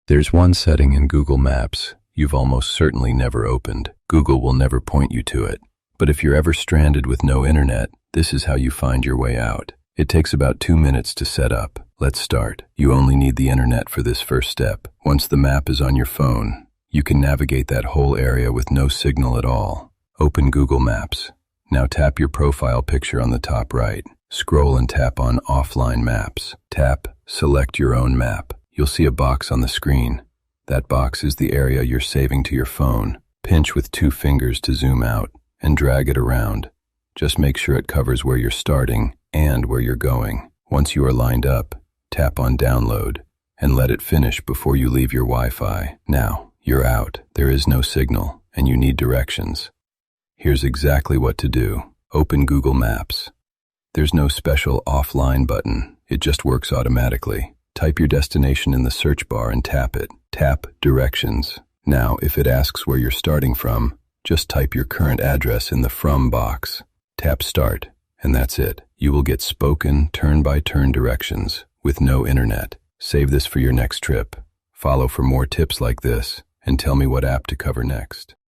There's one setting in Google Maps you've almost certainly never opened. Google will never point you to it. But if you're ever stranded with no internet, this is how you find your way out. It takes about 2 minutes to set up. Let's start. You only need the internet for this first step. Once the map is on your phone, you can navigate that whole area with no signal at all. Open Google Maps. Now tap your profile picture on the top right. Scroll and tap on Offline Maps. Tap Select Your Own Map. You'll see a box on the screen. That box is the area you're saving to your phone. Pinch with 2 fingers to zoom out and drag it around. Just make sure it covers where you're starting and where you're going. Once you are lined up, tap on Download and let it finish before you leave your Wi-Fi. Now, you're out. There is no signal and you need directions. Here's exactly what to do. Open Google Maps. There's no special offline button. It just works automatically. Type your destination in the search bar and tap it. Tap Directions. Now, if it asks where you're starting from, just type your current address in the From box. Tap Start, and that's it. You will get spoken, turn-by-turn directions with no internet. Save this for your next trip. Follow for more tips like this, and tell me what app to cover next.